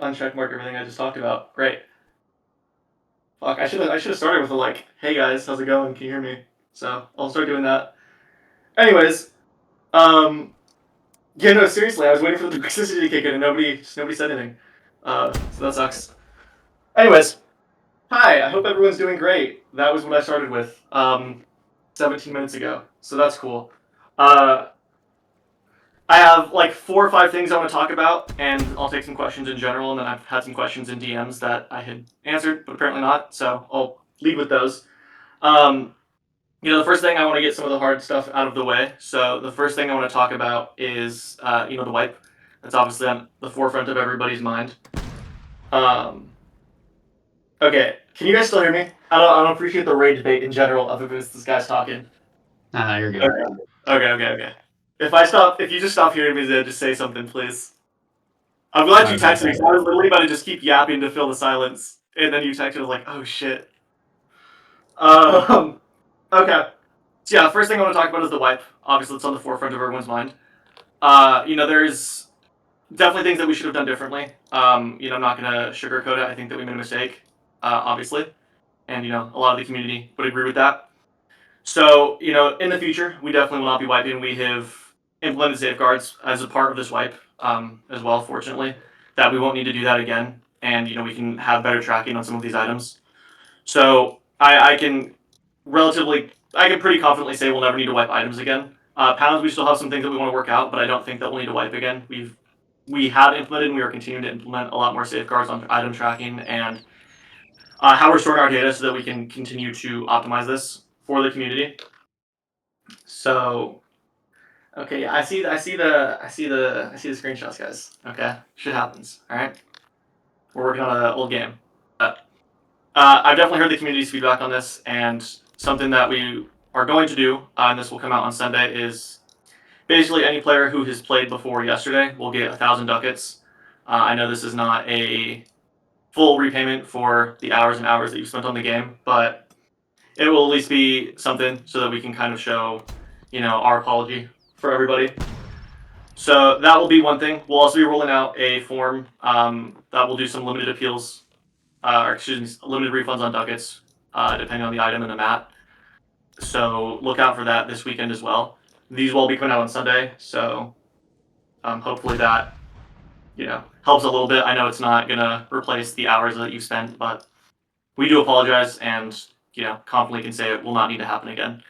uncheck mark everything I just talked about. Great. Fuck, I should have started with a like, hey guys, how's it going? Can you hear me? So I'll start doing that. Anyways, yeah, no, seriously, I was waiting for the toxicity to kick in and nobody said anything. So that sucks. Anyways, hi, I hope everyone's doing great. That was what I started with 17 minutes ago. So that's cool. I have like 4 or 5 things I want to talk about, and I'll take some questions in general, and then I've had some questions in DMs that I had answered, but apparently not, so I'll lead with those. The first thing I want to get some of the hard stuff out of the way. So the first thing I want to talk about is, the wipe. That's obviously on the forefront of everybody's mind. Okay, can you guys still hear me? I don't appreciate the rage bait in general of if this guy's talking. You're good. Okay. If you just stop hearing me, then just say something, please. I'm glad you texted me. I was literally about to just keep yapping to fill the silence, and then you texted. I was like, oh shit. Okay. So yeah, first thing I want to talk about is the wipe. Obviously, it's on the forefront of everyone's mind. There's definitely things that we should have done differently. I'm not gonna sugarcoat it. I think that we made a mistake, obviously, and a lot of the community would agree with that. So, in the future, we definitely will not be wiping. We have implemented safeguards as a part of this wipe, as well, fortunately, that we won't need to do that again. And, we can have better tracking on some of these items. So, I can pretty confidently say we'll never need to wipe items again. Pounds, we still have some things that we want to work out, but I don't think that we'll need to wipe again. We have implemented and we are continuing to implement a lot more safeguards on item tracking and how we're storing our data so that we can continue to optimize this for the community. So, okay, I see the screenshots, guys. Okay, shit happens. All right, we're working on an old game. I've definitely heard the community's feedback on this, and something that we are going to do, and this will come out on Sunday, is basically any player who has played before yesterday will get 1,000 ducats. I know this is not a full repayment for the hours and hours that you spent on the game, but it will at least be something so that we can kind of show, our apology for everybody. So that will be one thing. We'll also be rolling out a form that will do some limited appeals, limited refunds on ducats, depending on the item and the mat. So look out for that this weekend as well. These will all be coming out on Sunday, so hopefully that, helps a little bit. I know it's not gonna replace the hours that you spent, but we do apologize, and confidently can say it will not need to happen again.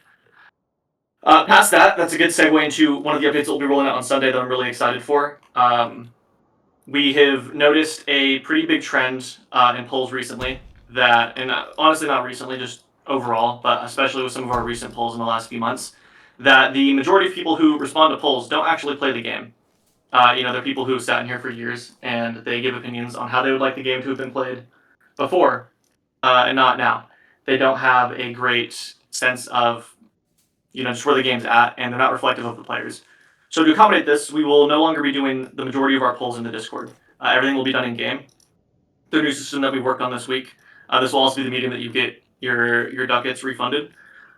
Past that, that's a good segue into one of the updates that we'll be rolling out on Sunday that I'm really excited for. We have noticed a pretty big trend in polls recently that, and honestly not recently, just overall, but especially with some of our recent polls in the last few months, that the majority of people who respond to polls don't actually play the game. They're people who have sat in here for years, and they give opinions on how they would like the game to have been played before, and not now. They don't have a great sense of, just where the game's at, and they're not reflective of the players. So to accommodate this, we will no longer be doing the majority of our polls in the Discord. Everything will be done in game. The new system that we worked on this week. This will also be the medium that you get your ducats refunded.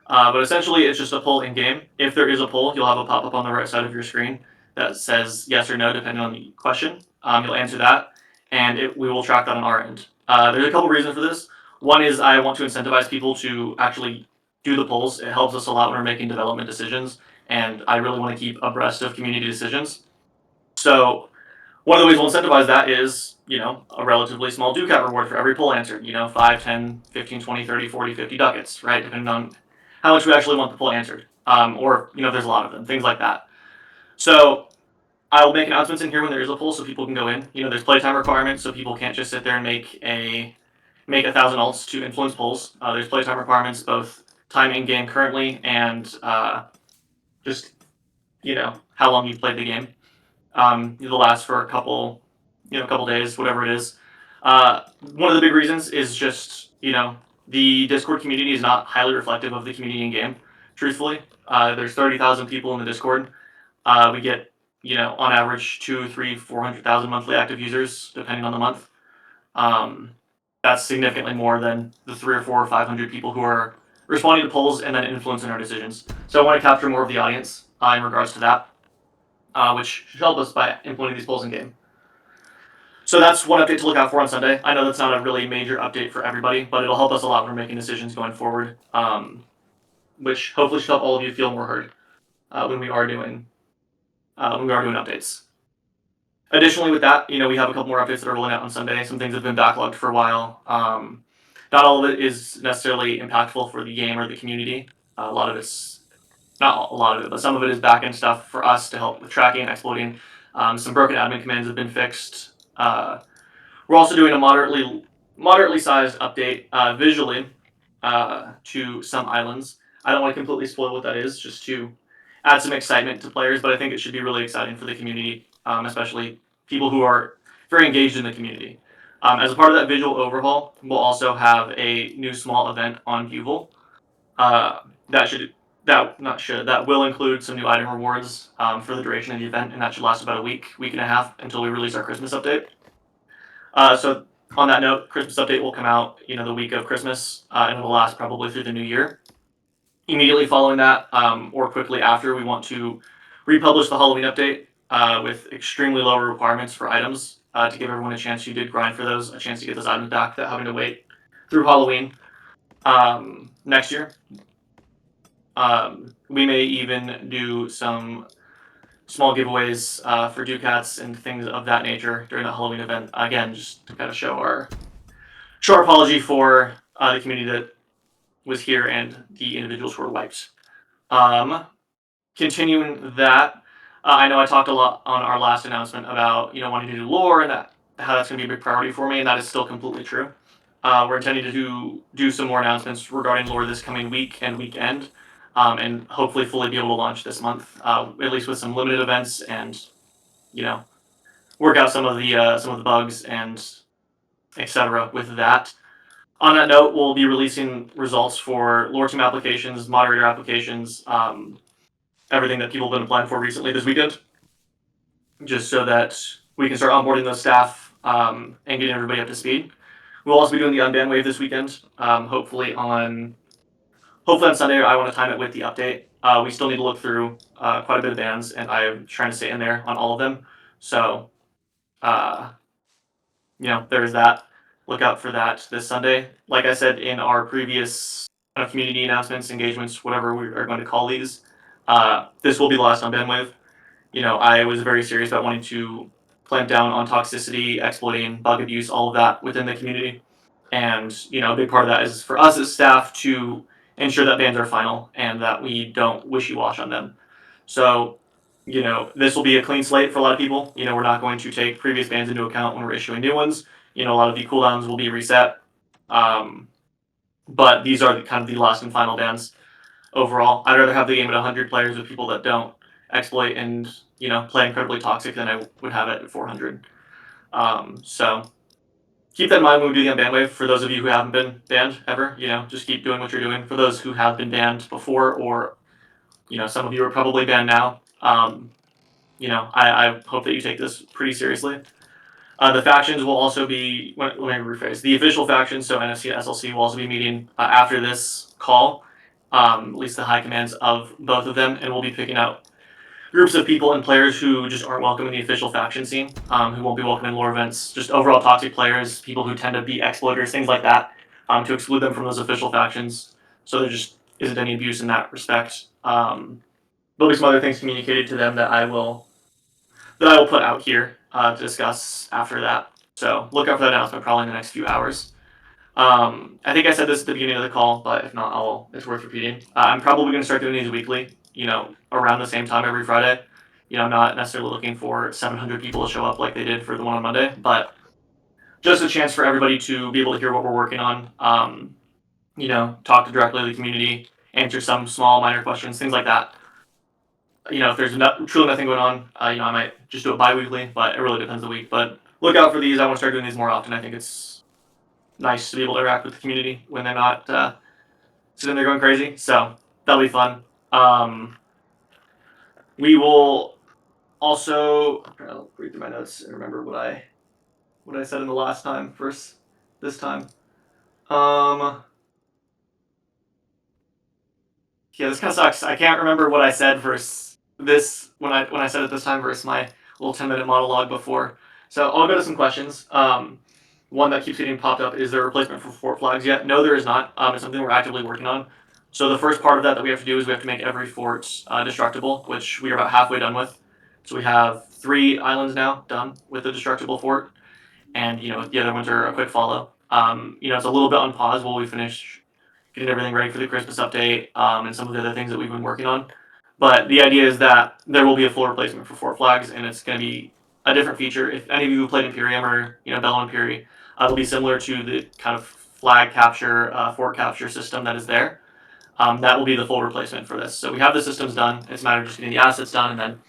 But essentially, it's just a poll in game. If there is a poll, you'll have a pop up on the right side of your screen that says yes or no, depending on the question. You'll answer that, and we will track that on our end. There's a couple reasons for this. One is I want to incentivize people to actually do the polls. It helps us a lot when we're making development decisions, and I really want to keep abreast of community decisions. So one of the ways we'll incentivize that is, a relatively small Ducat reward for every poll answered. 5, 10, 15, 20, 30, 40, 50 ducats, right? Depending on how much we actually want the poll answered. Or, there's a lot of them, things like that. So I will make announcements in here when there is a poll so people can go in. There's playtime requirements, so people can't just sit there and make 1,000 alts to influence polls. There's playtime requirements, both time in game currently and just how long you've played the game. It'll last for a couple days, whatever it is. One of the big reasons is just the Discord community is not highly reflective of the community in game. Truthfully, there's 30,000 people in the Discord. We get on average 2, 3, 400,000 monthly active users depending on the month. That's significantly more than the 3 or 4 or 500 people who are responding to polls and then influencing our decisions. So I want to capture more of the audience in regards to that, which should help us by implementing these polls in game. So that's one update to look out for on Sunday. I know that's not a really major update for everybody, but it'll help us a lot when we're making decisions going forward, which hopefully should help all of you feel more heard when we are doing updates. Additionally, with that, we have a couple more updates that are rolling out on Sunday. Some things have been backlogged for a while. Not all of it is necessarily impactful for the game or the community. A lot of it's not a lot of it, but some of it is back-end stuff for us to help with tracking and exploiting. Some broken admin commands have been fixed. We're also doing a moderately sized update visually to some islands. I don't want to completely spoil what that is, just to add some excitement to players, but I think it should be really exciting for the community, especially people who are very engaged in the community. As a part of that visual overhaul, we'll also have a new small event on Beauval. That will include some new item rewards for the duration of the event, and that should last about a week and a half until we release our Christmas update. So on that note, Christmas update will come out, the week of Christmas, and it'll last probably through the new year. Immediately following that, or quickly after, we want to republish the Halloween update with extremely lower requirements for items to give everyone a chance who did grind for those, a chance to get those items back without having to wait through Halloween next year. We may even do some small giveaways for Ducats and things of that nature during the Halloween event. Again, just to kind of show our apology for the community that was here and the individuals who were wiped. Continuing that, I know I talked a lot on our last announcement about wanting to do lore and how that's going to be a big priority for me, and that is still completely true. We're intending to do some more announcements regarding lore this coming week and weekend, and hopefully fully be able to launch this month, at least with some limited events and work out some of the bugs and etc. with that. On that note, we'll be releasing results for lore team applications, moderator applications, everything that people have been applying for recently this weekend, just so that we can start onboarding those staff and getting everybody up to speed. We'll also be doing the Unban wave this weekend, hopefully on Sunday. I want to time it with the update. We still need to look through quite a bit of bans, and I'm trying to stay in there on all of them. So, there's that. Look out for that this Sunday. Like I said in our previous community announcements, engagements, whatever we are going to call these, this will be the last Unban wave. I was very serious about wanting to clamp down on toxicity, exploiting, bug abuse, all of that within the community. And, a big part of that is for us as staff to ensure that bans are final and that we don't wishy-wash on them. So, this will be a clean slate for a lot of people. We're not going to take previous bans into account when we're issuing new ones. A lot of the cooldowns will be reset. But these are kind of the last and final bans overall. I'd rather have the game at 100 players with people that don't exploit and play incredibly toxic than I would have it at 400. So keep that in mind when we do the Unban wave. For those of you who haven't been banned ever, just keep doing what you're doing. For those who have been banned before, or some of you are probably banned now, I hope that you take this pretty seriously. The factions will also be, let me rephrase, the official factions, so NFC and SLC will also be meeting after this call, at least the high commands of both of them, and we'll be picking out groups of people and players who just aren't welcome in the official faction scene, who won't be welcome in lore events, just overall toxic players, people who tend to be exploiters, things like that, to exclude them from those official factions, so there just isn't any abuse in that respect. There'll be some other things communicated to them that I will put out here to discuss after that. So look out for that announcement probably in the next few hours. I think I said this at the beginning of the call, but if not, it's worth repeating. I'm probably going to start doing these weekly, around the same time every Friday. I'm not necessarily looking for 700 people to show up like they did for the one on Monday, but just a chance for everybody to be able to hear what we're working on, talk directly to the community, answer some small minor questions, things like that. If there's truly nothing going on, I might just do it bi-weekly, but it really depends the week. But look out for these. I want to start doing these more often. I think it's nice to be able to interact with the community when they're not sitting there going crazy. So that'll be fun. We will also, I'll read through my notes and remember what I said in the last time versus this time. Yeah, this kind of sucks. I can't remember what I said versus this when I said it this time versus my little 10-minute monologue before. So I'll go to some questions. One that keeps getting popped up: is there a replacement for fort flags yet? No, there is not. It's something we're actively working on. So the first part of that we have to do is we have to make every fort destructible, which we are about halfway done with. So we have 3 islands now done with the destructible fort, and the other ones are a quick follow. It's a little bit on pause while we finish getting everything ready for the Christmas update and some of the other things that we've been working on. But the idea is that there will be a full replacement for fort flags, and it's going to be a different feature. If any of you played Imperium or Bellum Imperi, it'll be similar to the kind of flag capture, fort capture system that is there. That will be the full replacement for this. So we have the systems done. It's a matter of just getting the assets done and then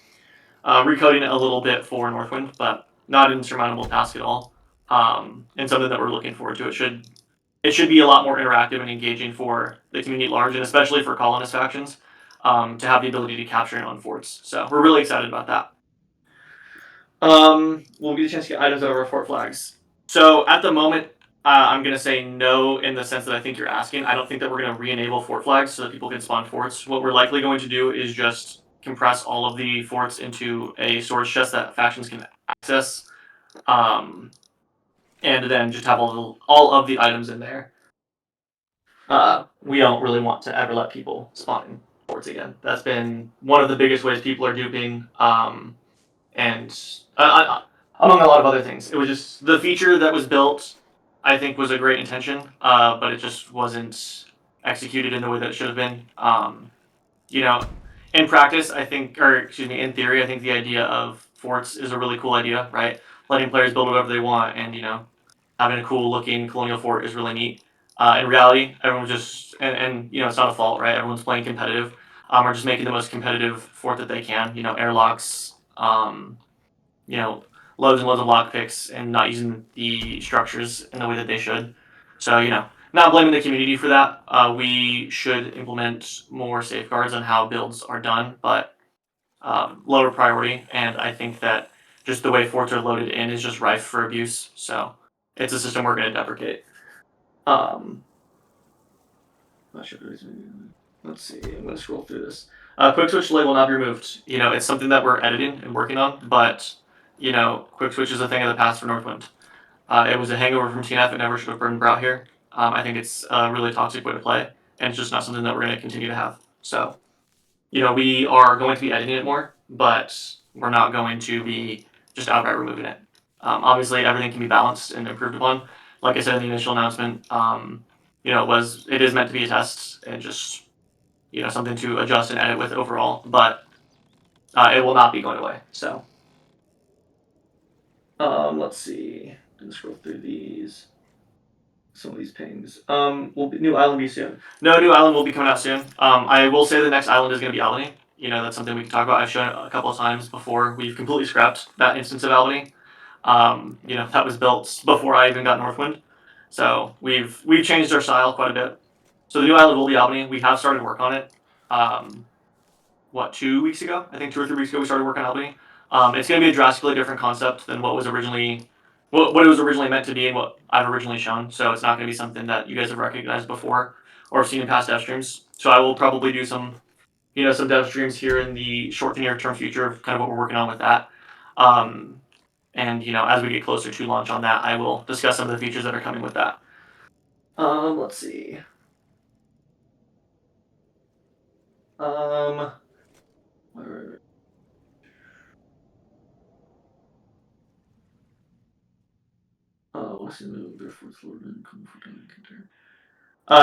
recoding it a little bit for Northwind, but not an insurmountable task at all. And something that we're looking forward to. It should be a lot more interactive and engaging for the community at large, and especially for colonist factions, to have the ability to capture and own forts. So we're really excited about that. We'll get a chance to get items over our fort flags. So at the moment, I'm going to say no in the sense that I think you're asking. I don't think that we're going to re-enable fort flags so that people can spawn forts. What we're likely going to do is just compress all of the forts into a storage chest that factions can access, and then just have all of the items in there. We don't really want to ever let people spawn in forts again. That's been one of the biggest ways people are duping, and among a lot of other things. It was just the feature that was built, I think, was a great intention, but it just wasn't executed in the way that it should have been. In practice, I think, or excuse me, in theory, I think the idea of forts is a really cool idea, right? Letting players build whatever they want, and having a cool looking colonial fort is really neat. In reality, everyone's just, and it's not a fault, right? Everyone's playing competitive, or just making the most competitive fort that they can. Airlocks, loads and loads of lockpicks, and not using the structures in the way that they should. So not blaming the community for that. We should implement more safeguards on how builds are done, but lower priority. And I think that just the way forts are loaded in is just rife for abuse. So it's a system we're going to deprecate. Let's see. I'm going to scroll through this. Quick switch delay will not be removed. It's something that we're editing and working on, but quick switch is a thing of the past for Northwind. It was a hangover from TNF. It never should have been brought here. I think it's a really toxic way to play, and it's just not something that we're going to continue to have. So, we are going to be editing it more, but we're not going to be just outright removing it. Obviously, everything can be balanced and improved upon. Like I said in the initial announcement, it is meant to be a test and just something to adjust and edit with overall, but it will not be going away. So, let's see. I'm gonna scroll through these. Some of these pings. Will new island be soon? No, new island will be coming out soon. I will say the next island is going to be Albany. That's something we can talk about. I've shown it a couple of times before. We've completely scrapped that instance of Albany. That was built before I even got Northwind. So we've changed our style quite a bit. So the new island will be Albany. We have started work on it. 2 weeks ago? I think 2 or 3 weeks ago we started working on Albany. It's going to be a drastically different concept than what it was originally meant to be and what I've originally shown. So it's not going to be something that you guys have recognized before or have seen in past dev streams. So I will probably do some dev streams here in the short to near term future of kind of what we're working on with that. And as we get closer to launch on that, I will discuss some of the features that are coming with that. Let's see.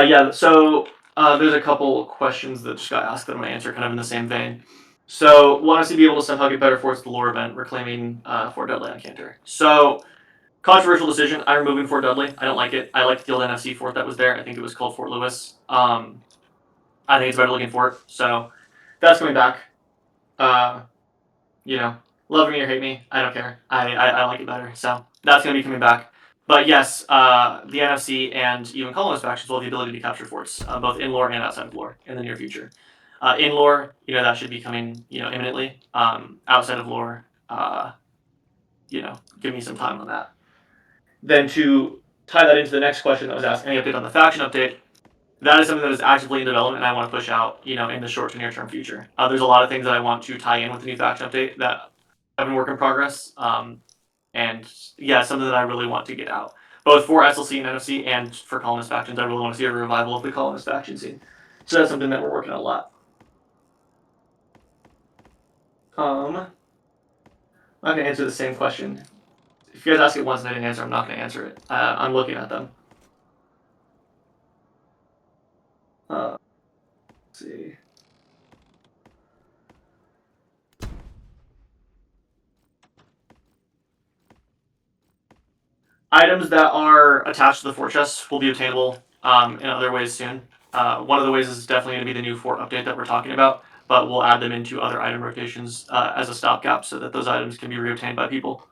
Yeah, so there's a couple questions that just got asked that I'm going to answer kind of in the same vein. So, want us to be able to somehow get better forts to the lore event, reclaiming Fort Dudley on Cantor. So, controversial decision. I'm removing Fort Dudley. I don't like it. I like the old NFC fort that was there. I think it was called Fort Lewis. I think it's a better looking fort. So, that's coming back. Love me or hate me, I don't care. I like it better. So, that's going to be coming back. But yes, the NFC and even colonist factions will have the ability to capture forts, both in lore and outside of lore in the near future. In lore, that should be coming, imminently. Outside of lore, give me some time on that. Then to tie that into the next question that was asked, any update on the faction update? That is something that is actively in development, and I want to push out, in the short to near term future. There's a lot of things that I want to tie in with the new faction update that have been work in progress. and yeah, something that I really want to get out, both for SLC and NFC, and for colonist factions. I really want to see a revival of the colonist faction scene. So that's something that we're working on a lot. I'm gonna answer the same question. If you guys ask it once and I didn't answer, I'm not gonna answer it. I'm looking at them. Let's see. Items that are attached to the fort chest will be obtainable in other ways soon. One of the ways is definitely going to be the new fort update that we're talking about, but we'll add them into other item rotations as a stopgap so that those items can be reobtained by people.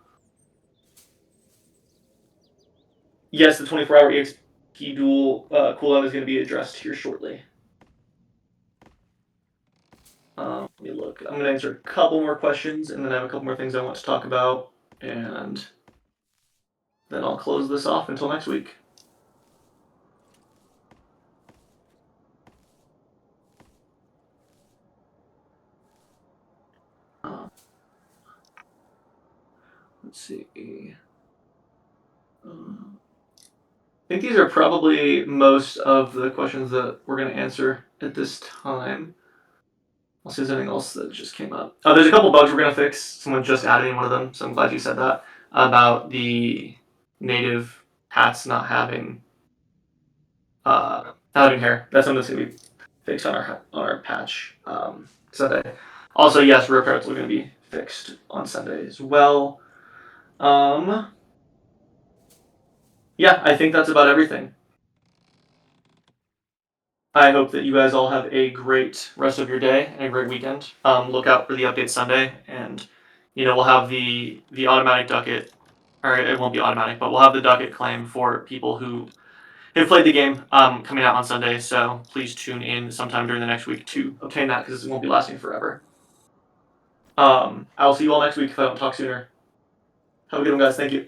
Yes, the 24-hour EXP duel cooldown is going to be addressed here shortly. Let me look. I'm going to answer a couple more questions, and then I have a couple more things I want to talk about, and then I'll close this off until next week. Let's see. I think these are probably most of the questions that we're going to answer at this time. I'll see if there's anything else that just came up. There's a couple bugs we're going to fix. Someone just added in one of them, so I'm glad you said that, about the native hats not having hair. That's something that's going to be fixed on our patch Sunday. Also, yes, rear parrots are going to be fixed on Sunday as well. Yeah, I think that's about everything. I hope that you guys all have a great rest of your day and a great weekend. Look out for the update Sunday, and we'll have the automatic ducat, or it won't be automatic, but we'll have the ducat claim for people who have played the game coming out on Sunday. So please tune in sometime during the next week to obtain that, because it won't be lasting forever. I'll see you all next week if I don't talk sooner. Have a good one, guys. Thank you.